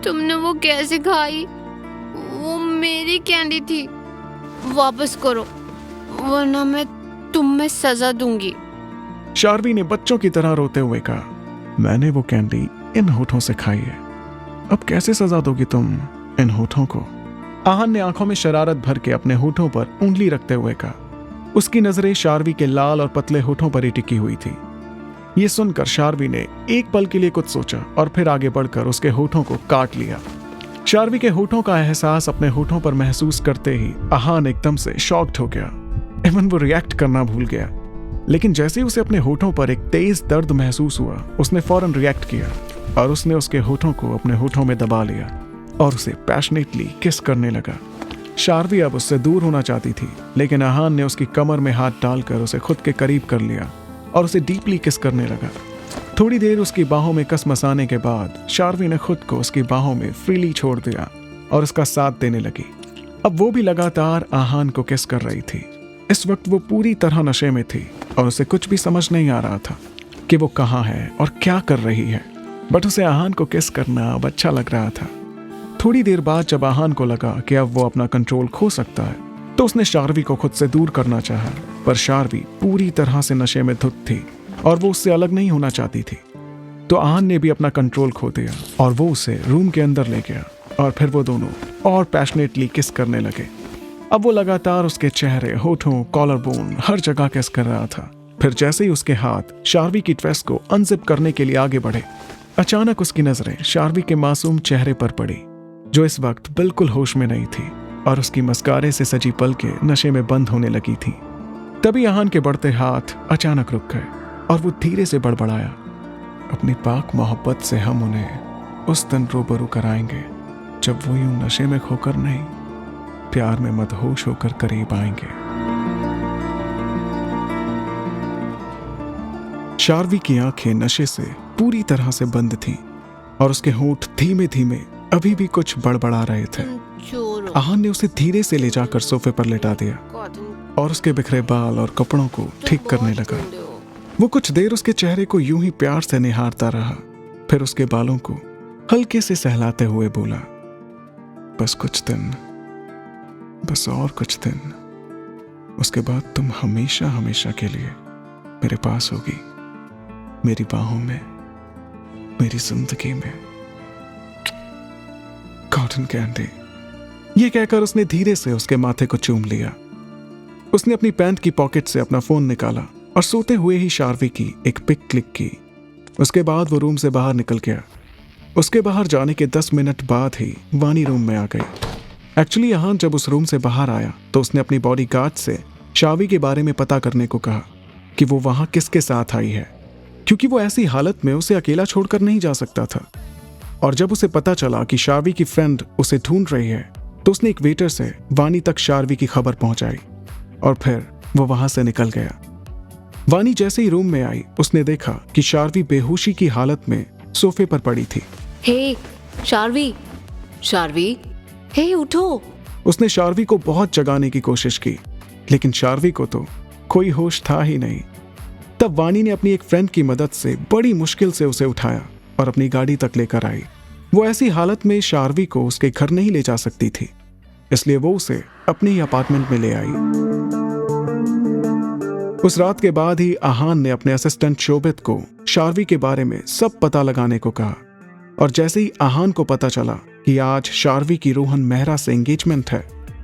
तुमने वो कैसे खाई? वो मेरी कैंडी थी। वापस करो वरना मैं तुम्हें सजा दूंगी। शार्वी ने बच्चों की तरह रोते हुए कहा, मैंने वो कैंडी इन होठों से खाई है, अब कैसे सजा दोगी तुम इन होठों को? आहान ने आंखों में शरारत भर के अपने होठों पर उंगली रखते हुए कहा। उसकी नजरें शार्वी के लाल और पतले होठों पर ही टिकी हुई थी। ये सुनकर शार्वी ने एक पल के लिए कुछ सोचा और फिर आगे बढ़कर उसके होठों को काट लिया। शार्वी के होठों का एहसास अपने होठों पर महसूस करते ही आहान एकदम से शॉक्ड हो गया। एवं वो रिएक्ट करना भूल गया। लेकिन जैसे ही उसे अपने होठों पर एक तेज दर्द महसूस हुआ, उसने फौरन रिएक्ट किया और उसने उसके होठों को अपने होठों में दबा लिया और उसे पैशनेटली किस करने लगा। शार्वी अब उससे दूर होना चाहती थी, लेकिन आहान ने उसकी कमर में हाथ डालकर उसे खुद के करीब कर लिया और उसे डीपली किस करने लगा। थोड़ी देर उसकी बाहों में कस मसाने के बाद शार्वी ने खुद को उसकी बाहों में फ्रीली छोड़ दिया और उसका साथ देने लगी। अब वो भी लगातार आहान को किस कर रही थी। इस वक्त वो पूरी तरह नशे में थी और उसे कुछ भी समझ नहीं आ रहा था कि वो कहाँ है और क्या कर रही है, बट उसे आहान को किस करना अब अच्छा लग रहा था। थोड़ी देर बाद जब आहान को लगा कि अब वो अपना कंट्रोल खो सकता है, तो उसने शार्वी को खुद से दूर करना चाहा, पर शार्वी पूरी तरह से नशे में धुत थी और वो उससे अलग नहीं होना चाहती थी। तो आहान ने भी अपना कंट्रोल खो दिया और वो उसे रूम के अंदर ले गया और फिर वो दोनों और पैशनेटली किस करने लगे। अब वो लगातार उसके चेहरे, होठों, कॉलर बोन हर जगह किस कर रहा था। फिर जैसे ही उसके हाथ शार्वी की ड्रेस को अनजिप करने के लिए आगे बढ़े, अचानक उसकी नजरें शार्वी के मासूम चेहरे पर पड़ी, जो इस वक्त बिल्कुल होश में नहीं थी और उसकी मस्कारे से सजी पलकें नशे में बंद होने लगी थी। तभी आहान के बढ़ते हाथ अचानक रुक गए और वो धीरे से बड़बड़ाया, अपनी पाक मोहब्बत से हम उन्हें उस दिन रूबरू कराएंगे जब वो यूं नशे में खोकर नहीं, प्यार में मदहोश होकर करीब आएंगे। शार्वी की आंखें नशे से पूरी तरह से बंद थीं और उसके होंठ धीमे धीमे अभी भी कुछ बड़बड़ा रहे थे। आहान ने उसे धीरे से ले जाकर सोफे पर लेटा दिया और उसके बिखरे बाल और कपड़ों को ठीक करने लगा। वो कुछ देर उसके चेहरे को यूं ही प्यार से निहारता रहा, फिर उसके बालों को हल्के से सहलाते हुए बोला, बस कुछ दिन, बस और कुछ दिन, उसके बाद तुम हमेशा हमेशा के लिए मेरे पास होगी, मेरी बाहों में, मेरी जिंदगी में। Cotton candy. ये कहकर उसने धीरे से उसके माथे को चूम लिया। उसने अपनी पैंट की पॉकेट से अपना फोन निकाला और सोते हुए ही शार्वी की एक पिक क्लिक की। उसके बाद वो रूम से बाहर निकल गया। उसके बाहर जाने के 10 मिनट बाद ही वानी रूम में आ गई। एक्चुअली आहान जब उस रूम से बाहर आया तो उसने अपनी बॉडीगार्ड से शार्वी के बारे में पता करने को कहा कि वो वहां किसके साथ आई है, क्योंकि वो ऐसी हालत में उसे अकेला छोड़कर नहीं जा सकता था। और जब उसे पता चला कि शार्वी की फ्रेंड उसे ढूंढ रही है, तो उसने एक वेटर से वानी तक शार्वी की खबर पहुंचाई और फिर वो वहां से निकल गया। वानी जैसे ही रूम में आई, उसने देखा कि शार्वी बेहोशी की हालत में सोफे पर पड़ी थी। हे शार्वी, शार्वी, हे उठो। उसने शार्वी को बहुत जगाने की कोशिश की, लेकिन शार्वी को तो कोई होश था ही नहीं। तब वानी ने अपनी एक फ्रेंड की मदद से बड़ी मुश्किल से उसे उठाया और अपनी गाड़ी तक लेकर आई। वो ऐसी हालत में शार्वी को उसके घर नहीं ले जा सकती थी, इसलिए वो उसे अपने ही अपार्टमेंट में ले आई। उस रात के बाद ही आहान ने अपने असिस्टेंट शोभित को शार्वी के बारे में सब पता लगाने को कहा। और जैसे ही आहान को पता चला कि आज शार्वी की रोहन मेहरा से एंगेजमेंट है,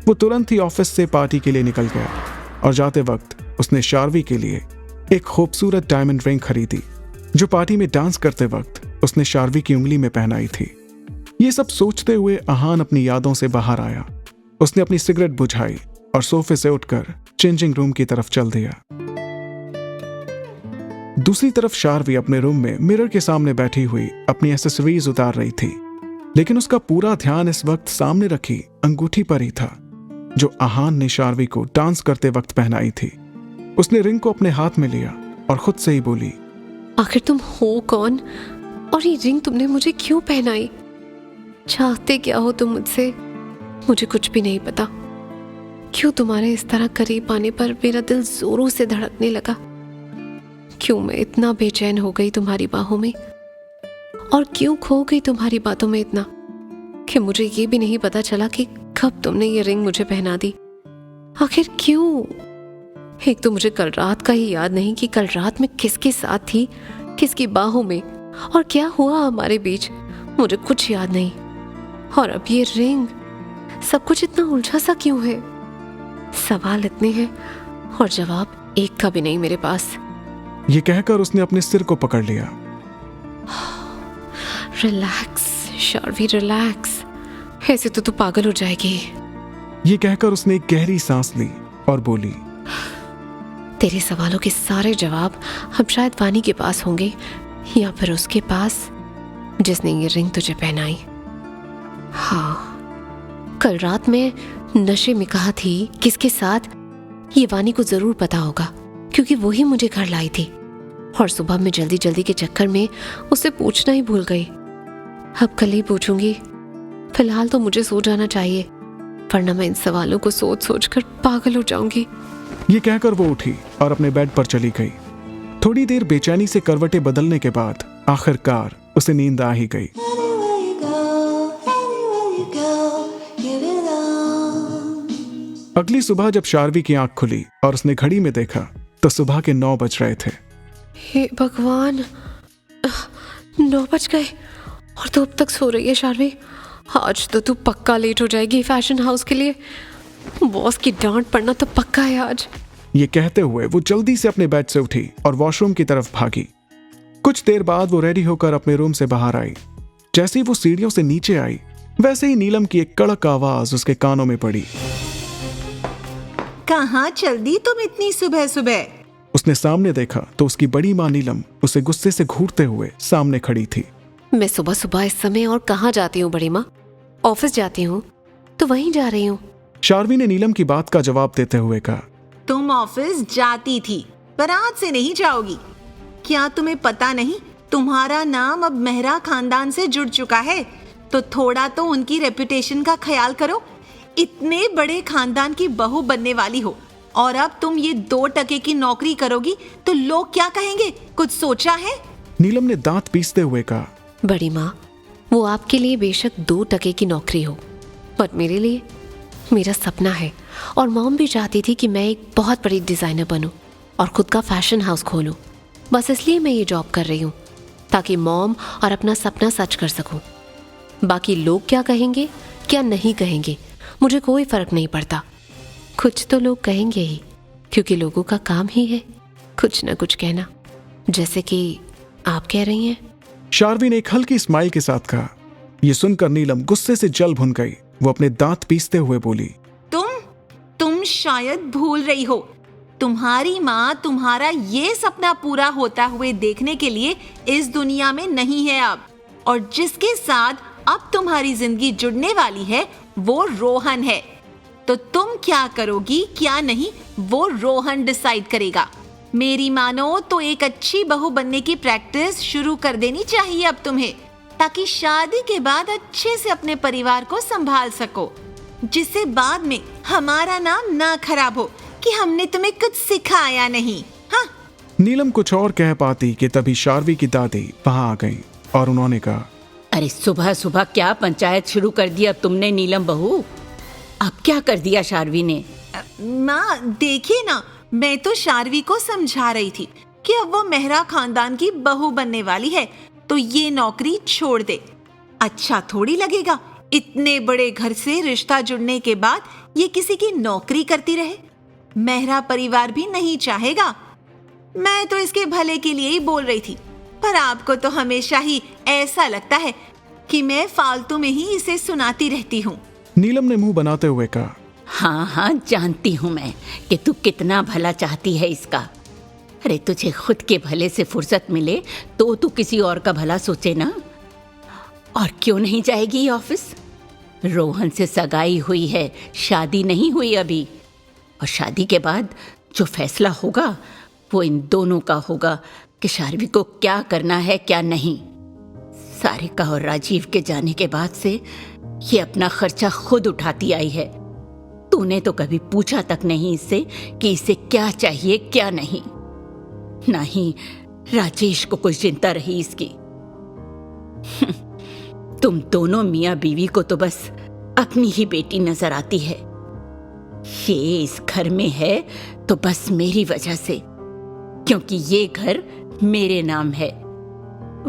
वो तुरंत ही ऑफिस से पार्टी के लिए निकल गया और जाते वक्त उसने शार्वी के लिए एक खूबसूरत डायमंड रिंग खरीदी, जो पार्टी में डांस करते वक्त उसने शार्वी की उंगली में पहनाई थी। ये सब सोचते हुए आहान अपनी यादों से बाहर आया। उसने अपनी सिगरेट बुझाई और सोफे से उठकर चेंजिंग रूम की तरफ चल दिया। दूसरी तरफ शार्वी अपने रूम में मिरर के सामने बैठी हुई अपनी एसेसरीज उतार रही थी, लेकिन उसका पूरा ध्यान इस वक्त सामने रखी अंगूठी पर ही था, जो आहान ने शार्वी को डांस करते वक्त पहनाई थी। उसने रिंग को अपने हाथ में लिया और खुद से ही बोली, आखिर तुम हो कौन और ये रिंग तुमने मुझे क्यों पहनाई? चाहते क्या हो तुम मुझसे? मुझे कुछ भी नहीं पता। क्यों तुम्हारे इस तरह करीब आने पर मेरा दिल जोरों से धड़कने लगा? क्यों मैं इतना बेचैन हो गई तुम्हारी बाहों में, और क्यों खो गई तुम्हारी बातों में इतना? कि मुझे ये भी नहीं पता चला कि कब तुमने ये रिंग मुझे पहना दी। आखिर क्यों? एक तो मुझे कल रात का ही याद नहीं कि कल रात में किसके साथ थी, किसकी बाहों में, और क्या हुआ हमारे बीच। मुझे कुछ याद नहीं। और अब ये रिंग, सब कुछ इतना उलझा सा क्यों है? सवाल इतने हैं और जवाब एक का भी नहीं मेरे पास। ये कहकर उसने अपने सिर को पकड़ लिया। Relax Sharvi, relax. ऐसे तो तू पागल हो जाएगी। ये कहकर उसने एक गहरी सांस ली और बोली, तेरे सवालों के सारे जवाब अब शायद वानी के पास होंगे, या फिर उसके पास जिसने ये रिंग तुझे पहनाई। हाँ, कल रात में नशे में कहा थी किसके साथ, ये वानी को जरूर पता होगा, क्योंकि वो ही मुझे घर लाई थी। और सुबह में जल्दी जल्दी के चक्कर में उससे पूछना ही भूल गई। अब कल ही पूछूंगी। फिलहाल तो मुझे सो जाना चाहिए, वरना मैं इन सवालों को सोच सोच कर पागल हो जाऊंगी। ये कहकर वो उठी और अपने बेड पर चली गई। थोड़ी देर बेचैनी से करवटें बदलने के बाद आखिरकार उसे नींद आ ही गई। अगली सुबह जब शार्वी की आंख खुली और उसने घड़ी में देखा तो सुबह के 9 बज रहे थे। हे भगवान, 9 बज गए और तू अब तक सो रही है शार्वी। आज तो तू पक्का लेट हो जाएगी फैशन हाउस के लिए। बॉस की डांट पड़ना तो पक्का है आज। ये कहते हुए वो जल्दी से अपने बेड से उठी और वॉशरूम की तरफ भागी। कुछ देर बाद वो रेडी होकर अपने रूम से बाहर आई। जैसे ही वो सीढ़ियों से नीचे आई, वैसे ही नीलम की एक कड़क आवाज उसके कानों में पड़ी। कहाँ चल दी तुम इतनी सुबह सुबह? उसने सामने देखा तो उसकी बड़ी माँ नीलम उसे गुस्से से घूरते हुए सामने खड़ी थी। मैं सुबह सुबह इस समय और कहाँ जाती हूँ बड़ी माँ? ऑफिस जाती हूँ तो वहीं जा रही हूँ। शार्वी ने नीलम की बात का जवाब देते हुए कहा, तुम ऑफिस जाती थी पर आज से नहीं जाओगी। क्या तुम्हें पता नहीं तुम्हारा नाम अब मेहरा खानदान से जुड़ चुका है? तो थोड़ा तो उनकी रेपुटेशन का ख्याल करो। इतने बड़े खानदान की बहू बनने वाली हो और अब तुम ये 2 टके की नौकरी करोगी तो लोग क्या कहेंगे? कुछ सोचा है? नीलम ने दांत पीसते हुए कहा, बड़ी माँ, वो आपके लिए बेशक 2 टके की नौकरी हो, पर मेरे लिए मेरा सपना है। और मॉम भी चाहती थी कि मैं एक बहुत बड़ी डिज़ाइनर बनूं और खुद का फैशन हाउस खोलूं। बस इसलिए मैं ये जॉब कर रही हूँ, ताकि मॉम और अपना सपना सच कर सकूं। बाकी लोग क्या कहेंगे क्या नहीं कहेंगे, मुझे कोई फर्क नहीं पड़ता। कुछ तो लोग कहेंगे ही, क्योंकि लोगों का काम ही है कुछ ना कुछ कहना, जैसे कि आप कह रही हैं। शार्वी ने एक हल्की स्माइल के साथ कहा। यह सुनकर नीलम गुस्से से जल भुन गई। वो अपने दांत पीसते हुए बोली, तुम शायद भूल रही हो, तुम्हारी माँ तुम्हारा ये सपना पूरा होता हुए देखने के लिए इस दुनिया में नहीं है अब। और जिसके साथ अब तुम्हारी जिंदगी जुड़ने वाली है वो रोहन है। तो तुम क्या करोगी क्या नहीं, वो रोहन डिसाइड करेगा। मेरी मानो तो एक अच्छी बहू बनने की प्रैक्टिस शुरू कर देनी चाहिए अब तुम्हें, ताकि शादी के बाद अच्छे से अपने परिवार को संभाल सको, जिससे बाद में हमारा नाम ना खराब हो कि हमने तुम्हें कुछ सिखाया नहीं। हाँ। नीलम कुछ और कह पाती कि तभी शार्वी की दादी वहां आ गईं और उन्होंने कहा, अरे सुबह सुबह क्या पंचायत शुरू कर दी अब तुमने नीलम बहू? अब क्या कर दिया शार्वी ने? माँ देखिए ना, मैं तो शार्वी को समझा रही थी कि अब वो मेहरा खानदान की बहू बनने वाली है तो ये नौकरी छोड़ दे। अच्छा थोड़ी लगेगा इतने बड़े घर से रिश्ता जुड़ने के बाद ये किसी की नौकरी करती रहे। मेहरा परिवार भी नहीं चाहेगा। मैं तो इसके भले के लिए ही बोल रही थी, पर आपको तो हमेशा ही ऐसा लगता है कि मैं फालतू में ही इसे सुनाती रहती हूँ। नीलम ने मुंह बनाते हुए कहा, हाँ हाँ जानती हूँ मैं कि तू कितना भला चाहती है इसका। अरे तुझे खुद के भले से फुर्सत मिले तो तू किसी और का भला सोचे ना। और क्यों नहीं जाएगी ऑफिस? रोहन से सगाई हुई है, शादी नहीं हुई अभी। और शादी के बाद जो फैसला होगा वो इन दोनों का होगा कि शार्वी को क्या करना है क्या नहीं। सारिका और राजीव के जाने के बाद से ये अपना खर्चा खुद उठाती आई है। तूने तो कभी पूछा तक नहीं इससे कि इसे क्या चाहिए क्या नहीं। ना ही राजेश को कोई चिंता रही इसकी। तुम दोनों मियाँ बीवी को तो बस अपनी ही बेटी नजर आती है। ये इस घर में है तो बस मेरी वजह से, क्योंकि ये घर मेरे नाम है,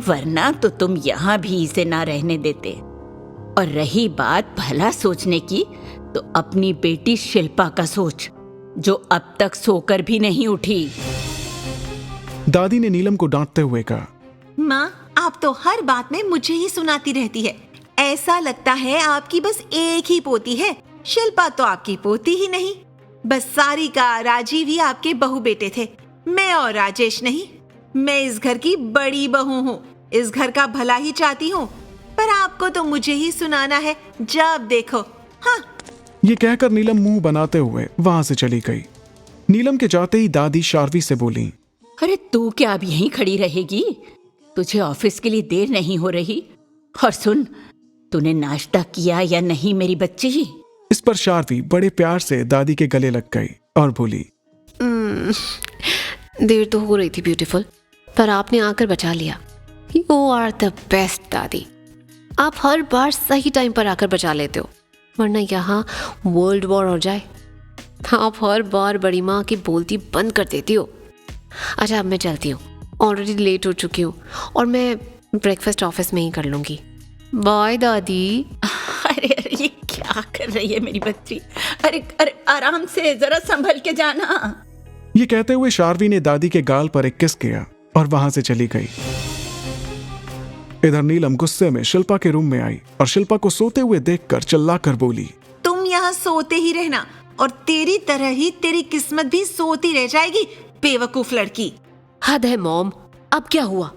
वरना तो तुम यहाँ भी इसे ना रहने देते। और रही बात भला सोचने की, तो अपनी बेटी शिल्पा का सोच, जो अब तक सोकर भी नहीं उठी। दादी ने नीलम को डांटते हुए कहा, माँ, आप तो हर बात में मुझे ही सुनाती रहती है। ऐसा लगता है आपकी बस एक ही पोती है। शिल्पा तो आपकी पोती ही नहीं, बस सारिका, राजीव ही आपके बहू बेटे थे, मैं और राजेश नहीं। मैं इस घर की बड़ी बहू हूँ, इस घर का भला ही चाहती हूँ, पर आपको तो मुझे ही सुनाना है जब देखो। हाँ। ये कहकर नीलम मुंह बनाते हुए वहां से चली गई। नीलम के जाते ही दादी शार्वी से बोली, अरे तू क्या अब यहीं खड़ी रहेगी? तुझे ऑफिस के लिए देर नहीं हो रही? और सुन, तूने नाश्ता किया या नहीं मेरी बच्ची? इस पर शार्वी बड़े प्यार से दादी के गले लग गई और बोली, देर तो हो रही थी ब्यूटीफुल, पर आपने आकर बचा लिया। यू आर द बेस्ट दादी। आप हर बार सही टाइम पर आकर बचा लेते हो, वरना यहाँ वर्ल्ड वॉर हो जाए। आप हर बार बड़ी माँ की बोलती बंद कर देती हो। अच्छा, अब मैं चलती हूँ, ऑलरेडी लेट हो चुकी हूँ, और मैं ब्रेकफास्ट ऑफिस में ही कर लूँगी। बाय दादी। अरे अरे, ये क्या कर रही है मेरी बच्ची? अरे अरे, आराम से, जरा संभल के जाना। ये कहते हुए शार्वी ने दादी के गाल पर एक किस किया और वहां से चली गई। इधर नीलम गुस्से में शिल्पा के रूम में आई और शिल्पा को सोते हुए देखकर चिल्लाकर बोली, तुम यहाँ सोते ही रहना, और तेरी तरह ही तेरी किस्मत भी सोती रह जाएगी, बेवकूफ लड़की। हद है मॉम, अब क्या हुआ?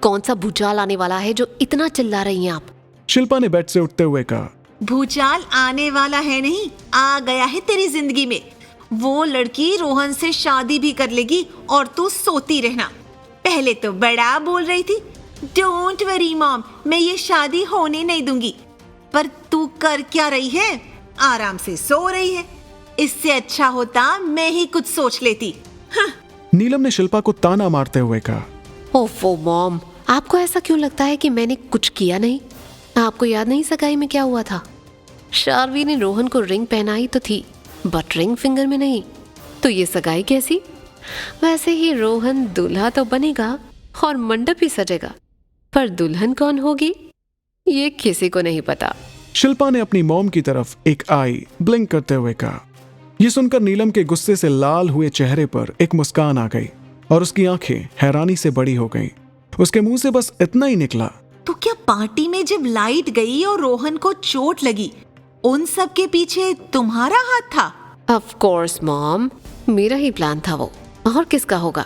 कौन सा भूचाल आने वाला है जो इतना चिल्ला रही हैं आप? शिल्पा ने बेड से उठते हुए कहा, भूचाल आने वाला है नहीं, आ गया है तेरी जिंदगी में। वो लड़की रोहन से शादी भी कर लेगी और तू सोती रहना। पहले तो बड़ा बोल रही थी, डोंट वरी मॉम, मैं ये शादी होने नहीं दूंगी, पर तू कर क्या रही है? आराम से सो रही है। इससे अच्छा होता मैं ही कुछ सोच लेती। हाँ। नीलम ने शिल्पा को ताना मारते हुए कहा, ओफो मॉम, आपको ऐसा क्यों लगता है कि मैंने कुछ किया नहीं? आपको याद नहीं सगाई में क्या हुआ था? शार्वी ने रोहन को रिंग पहनाई तो थी, बट रिंग फिंगर में नहीं, तो ये सगाई कैसी? वैसे ही रोहन दूल्हा तो बनेगा और मंडप भी सजेगा, पर दुल्हन कौन होगी ये किसी को नहीं पता। शिल्पा ने अपनी मॉम की तरफ एक आई ब्लिंक करते हुए कहा। ये सुनकर नीलम के गुस्से से लाल हुए चेहरे पर एक मुस्कान आ गई और उसकी आंखें हैरानी से बड़ी हो गईं। उसके मुंह से बस इतना ही निकला, तो क्या पार्टी में जब लाइट गई और रोहन को चोट लगी, उन सब के पीछे तुम्हारा हाथ था? ऑफ कोर्स मॉम, मेरा ही प्लान था वो, और किसका होगा?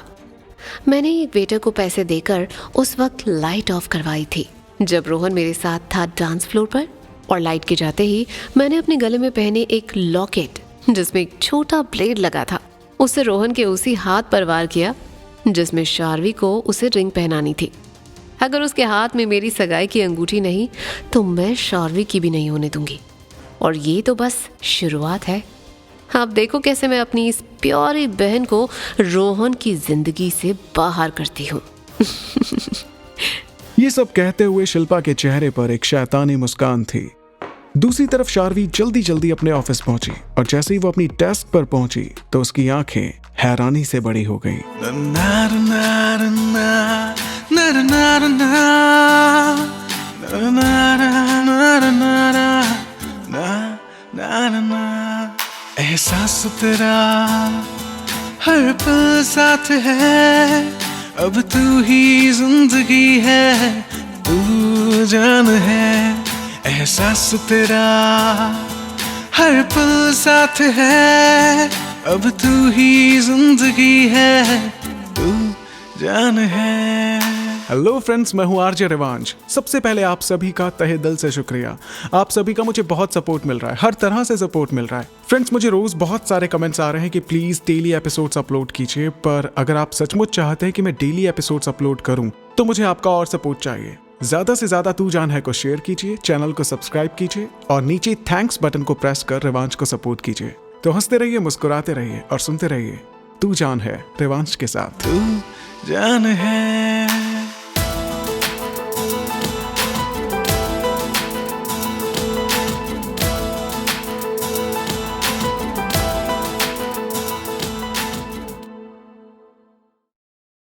मैंने एक वेटर को पैसे देकर उस वक्त लाइट ऑफ करवाई थी जब रोहन मेरे साथ था डांस फ्लोर पर, और लाइट के जाते ही मैंने अपने गले में पहने एक लॉकेट जिसमें एक छोटा ब्लेड लगा था, उसे रोहन के उसी हाथ पर वार किया जिसमें शार्वी को उसे रिंग पहनानी थी। अगर उसके हाथ में मेरी सगाई की अंगूठी नहीं तो मैं शार्वी की भी नहीं होने दूंगी। और ये तो बस शुरुआत है। आप देखो कैसे मैं अपनी इस प्यारी बहन को रोहन की जिंदगी से बाहर करती हूँ। ये सब कहते हुए शिल्पा के चेहरे पर एक शैतानी मुस्कान थी। दूसरी तरफ शार्वी जल्दी जल्दी अपने ऑफिस पहुंची और जैसे ही वो अपनी डेस्क पर पहुंची तो उसकी आंखें हैरानी से बड़ी हो गईं। एहसास तेरा हर पल साथ है, अब तू ही जिंदगी है, तू जान है। एहसास तेरा हर पल साथ है, अब तू ही जिंदगी है, तू जान है। हेलो फ्रेंड्स, मैं हूं आरजे रिवांश। सबसे पहले आप सभी का तहे दिल से शुक्रिया। आप सभी का मुझे बहुत सपोर्ट मिल रहा है, हर तरह से सपोर्ट मिल रहा है। फ्रेंड्स, मुझे रोज बहुत सारे कमेंट्स आ रहे हैं कि प्लीज डेली एपिसोड्स अपलोड कीजिए, पर अगर आप सचमुच चाहते हैं कि मैं डेली एपिसोड्स अपलोड करूं तो मुझे आपका और सपोर्ट चाहिए। ज्यादा से ज्यादा तू जान है को शेयर कीजिए, चैनल को सब्सक्राइब कीजिए और नीचे थैंक्स बटन को प्रेस कर रिवांश को सपोर्ट कीजिए। तो हंसते रहिए, मुस्कुराते रहिए और सुनते रहिए तू जान है रिवांश के साथ। तू जान है।